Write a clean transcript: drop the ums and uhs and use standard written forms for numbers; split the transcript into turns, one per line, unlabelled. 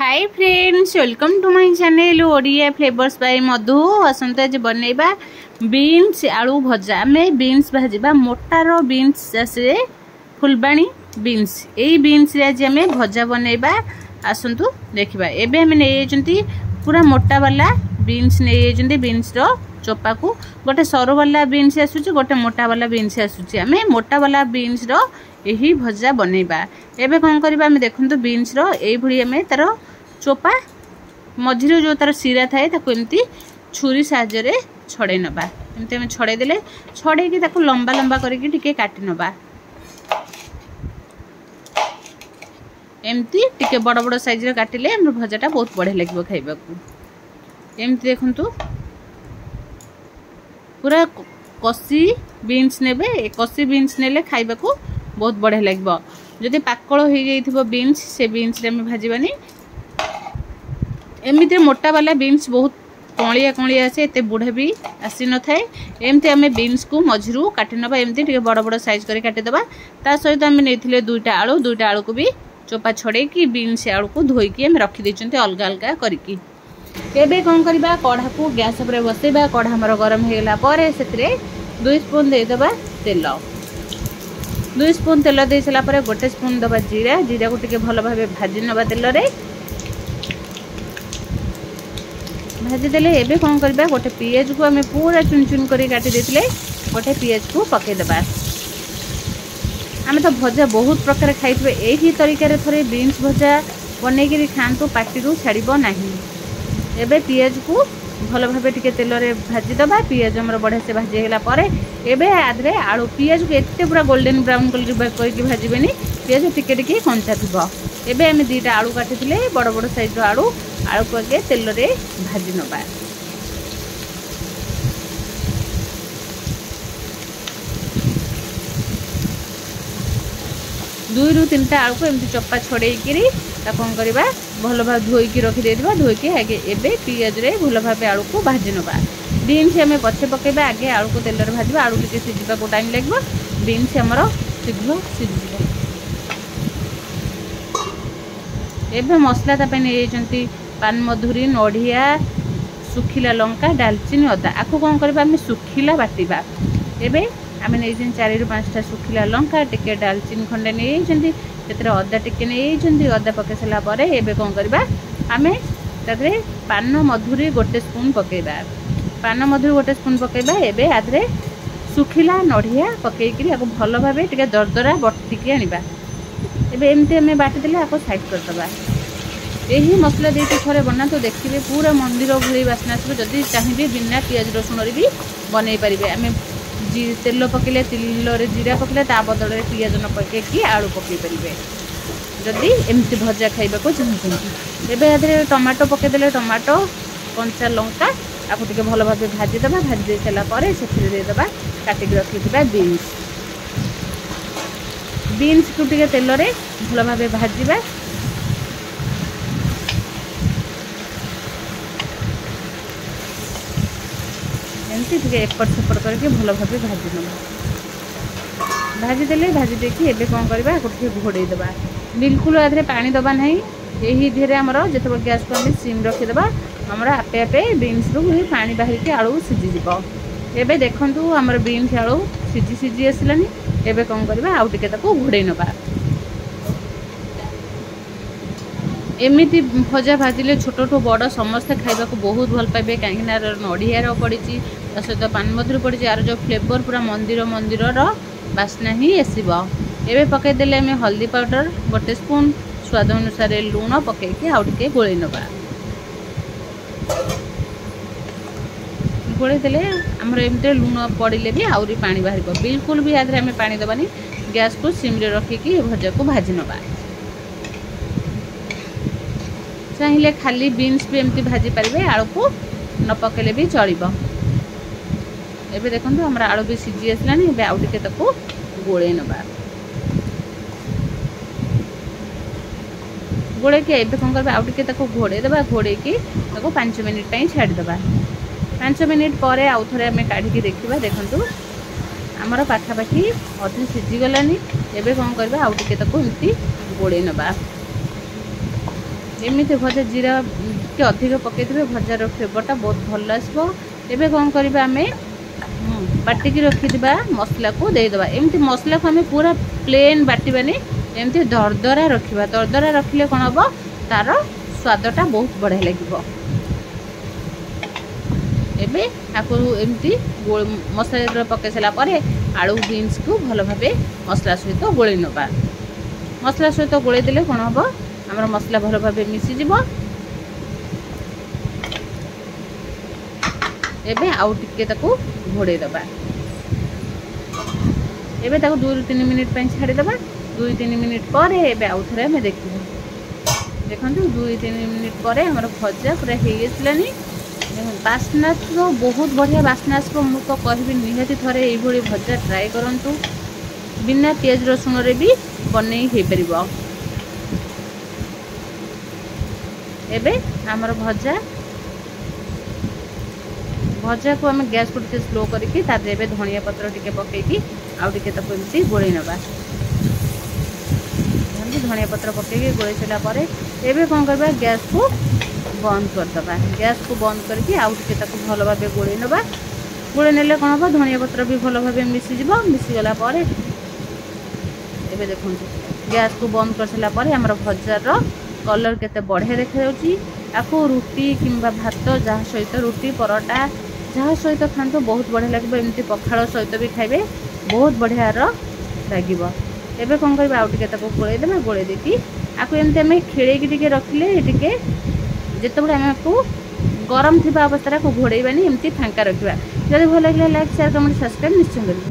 Hi friends, welcome to my channel Odia flavours by Madhu. आसंत आज बनैबा बीन्स आलू भजा। आम बीन्स भाजवा मोटार बीन्स आसे फुलबाणी बीन्स, यही बीन्स आज आम भजा बनैबा। आसंतु देखिबा। एबे हम नै पूरा मोटा वाला बीन्स नै बीन्स रो चोपा को गोटे सरू वाला बीन्स आसुची, गोटे मोटा वाला बीन्स आसुची। आम मोटा वाला बीन्स रो यही भजा बनैबा। एबे कौन करबा आम देखंतु बीन्स रो एई भली आम तार चोपा मझिरो जो तार सिरा थाए ताको एमती छुरी साहाय्य रे छड़े नबा। एमती आम छड़े देले छड़े की ताको लंबा लंबा करके टिके काटी नबा। एमती टिके बड़ बड़ साइज रे काटिले हमर भजाटा बहुत बढ़िया लागबो खाइबा को। एमती देखंतु पूरा कसी बीन्स नेबे। कसी बीन्स नेले खाइबा को बहुत बढ़िया लागबो। जदि पाकळ होई जाइथिबो बीन्स, से बीन्स रे हम भाजीबानी। एमती मोटा वाला बीन्स बहुत कणिया कणिया आसे, एते बुढ़ा भी आसी न थाए। एमती आमे बीन्स को मझिरु काटि नबा। एमती टिके बड़ बड़ साइज करे काटि दबा। ता सहित आमे नेथिले दुईटा आलू को भी चोपा छड़े की बीन्स आलू को धोई की हम रखी देचंते अलगा अलगा करकी। एबे कोन करबा, कढ़ा को गैस पर बसेबा। कढ़ा हमर गरम हे गेला पारे सेतरे 2 स्पून दे दबा तेल। 2 स्पून तेल दे सला पारे 1 स्पून दबा जीरा। जीरा को टिके भलो भाबे भाजी नबा तेल रे। भाजी देले एबे कोन करबा, गोटे पियाज को हमें पूरा चुन चुन करी काटी देथिले, गोटे पियाज को पके दबा। आमे तो भजा बहुत प्रकार खाइबे। एही तरीका रे थरे बीन्स भजा बनै के खांतु, पाटी रु छाड़िबो नाही। एबे पियाज को भलो भाबे टिके तेल रे भाजी दबा। पियाज हमर बढ़े से भाजी गेला पारे एबे आदरे आलू पियाज को एते पूरा गोल्डन ब्राउन कलर करके भाजीबेनी। पियाज टिके टिके कंचा थिबो। एबे हम 2टा आलू काटिथिले बड़ बड़ साइज रो आलू को आगे तेल रे भाजी नबा। दुई रु 3टा आलू को एमती चप्पा छड़ेकी कौन करवा भल भाव धोईकी रखी देथिबा। धोईकी आगे एबे पियाज रे भल भाव आलू को भाजी नबा। बीन्स हमें पछे पकेबा, आगे आलू को तेल रे भाजबा। आलू टिके सिझिबा को टाइम लागबो, बीन्स हमर शीघ्र सिझिबो। एबे मसला ता पे नै पान मधुरी, नड़िया, सुखिला लंका, डालचीनी, अदा। आपको कौन करबा आम सुखिला बाटिबा। एबे आम नहीं 4 रु 5टा सुखिला लंका, टिके डालचीनी खंडे नहीं, अदा टिके नहीं। अदा पके सला परे एबे कौन करबा आम तादरे पान मधुरी 1 स्पून पकेबा। पान मधुरी 1 स्पून पकेबा। एबे आदरे सुखिला नड़िया पकेकी आपको भल भाबे टिके दरदरा बटिकी आनिबा। एबे एमती आम बाटी देले आपको साइड करदबा। यही मसला देके थोड़े बना तो देखिए पूरा मंदिर भली बास्ना आसो। जदि चाहिए बिना पियाज रसुण भी बनई पारे। आम तेल पकेले, तेल रे जीरा पकेले, ता बदल में पियाज न पकईकी आलू पकई पारे जदि एमती भजा खाइबा को चाहते। एबे आदरे टमाटो पकेदेले, टमाटो कंचा लंका आपको टिके भल भाव भाजी दबा। भाजी दे सारा पर से देदबा काटिक रखिथिबा बीन्स। बीन्स को टिके तेल रे भल भाव भाजबा। एमती टिके एपट सेपट करके भल भाव भाजी नबा। भाजी देले भाजी देखी एबे कौन करबा गोटे घोड़े दबा। बिल्कुल आधे पानी दबा नहीं। यही धीरे आमर जिते गैस को आम सिम रखीदबा, आमर आपे आपे बीन्स रु पानी बाहर के आलू सीझीज। एबे देखंतु आमर बीन्स आलू सीझी सीझी आसलानी। एबे कौन करबा आउ टिके ताको घोड़े नबा। एमिति भजा भाजिले छोटू बड़ समस्ते खाइबा को बहुत भल पाइबे। कहीं नड़िया पड़ी सहित पान मधुरी पड़ी, यार जो फ्लेवर पूरा मंदिर मंदिर बास्ना ही आसब। एबे पकईदेले आम हल्दी पाउडर 1 स्पून, स्वाद अनुसार लुण पकईकी आउ टिके गोलई नबा। गोलई देले आमर एमती लुण पड़े भी आउरी पानी बाहर। बिल्कुल भी आदि आम पानी दबानी। गैस को सिम रे रखिकी भजा को भाजी नबा। चाहिए खाली बीन्स भी एमती भाजी पारे, आलू को न पकेले भी चलिबो। एबे देखंतु हमरा आलू भी सीझी आसलानी। एबे आउ टिके ताको गोळे नबा। गोळे के एबे कोन करबा आउ टिके ताको घोड़े दबा। घोड़े की ताको 5 मिनिट पई छाडी दबा। 5 मिनिट परे आउ थरे हमें काढी के देखिबा। देखंतु हमर पाखा पाखी अधे सीझी गलानी। एबे कोन करबा आउ टिके ताको एमती गोळे नबा। एमती भजा जीरा के अधिक पकईथे भजार फ्लेवरटा बहुत भल आसो। एबे कौन करवा आम बाटिकी रखिथिबा मसला को देदेबा। एमती मसला को आम पूरा प्लेन बाटिबानी एमती दरदरा रखिबा। दरदरा रखिले कौन हम तार स्वादटा बहुत बढ़िया लगे। एबे आपको एमती मसला पकई सारापर आलू बीन्स को भल भाव मसला सहित गोली नवा। मसला सहित गोली देले कौन हम आमर मसला भल भाव मिसीज। एबे आउ टिके ताकू घोड़े दबा। एबे ताकू 2-3 मिनिट पे छाड़ी दबा। 2-3 मिनिट पर एबे आउ थरे हमें देखिबो। देखंतु 2-3 मिनिट पर हमर भजा पूरा हे गेसलानी। बास्ना तो बहुत बढ़िया बास्ना आसो। मु तो कहबी निहाती थरे एई भली भजा ट्राई करंतु। बिना पियाज रसुण रे भी बनै हे परिबो। एबे हमर भजा को आम गैस को टे स्लो करके तादेबे धनिया पत्र टिके पकईकी आउ टिके ताको एमती गोळै नबा। धनिया पत्र पकईकी गोळै सारा परे एबे कोन करबा गैस को बंद कर दबा। गैस को बंद करके आउ टिके ताको भल भाबे गोळै नबा। गोळै नेले कोन हो धनिया पत्र भी भल भाबे मिसी जिवो। मिसी गला परे एबे देखंतु गैस को बंद कर सारा परे हमर भजार कलर केते बढ़िया देखा जाउची। आको रुटी किंबा भात जहाँ सहित रुटी परोटा जहाँ सहित खातु बहुत बढ़िया लगे। एमती पखाड़ सहित भी खाइबे बहुत बढ़िया लगे। एबे कौन कर आउ टिके ताको गोळै देबा। गोळै देकी आको एमती आम खेळेकी टिके रखिले टिके जेतेबेले आमको गरम थिबा अवस्था को घोड़ैबानी एमती फांका रखिबा। जदि भल लगे लाइक शेयर कमेंट सब्सक्राइब निश्चय करिए।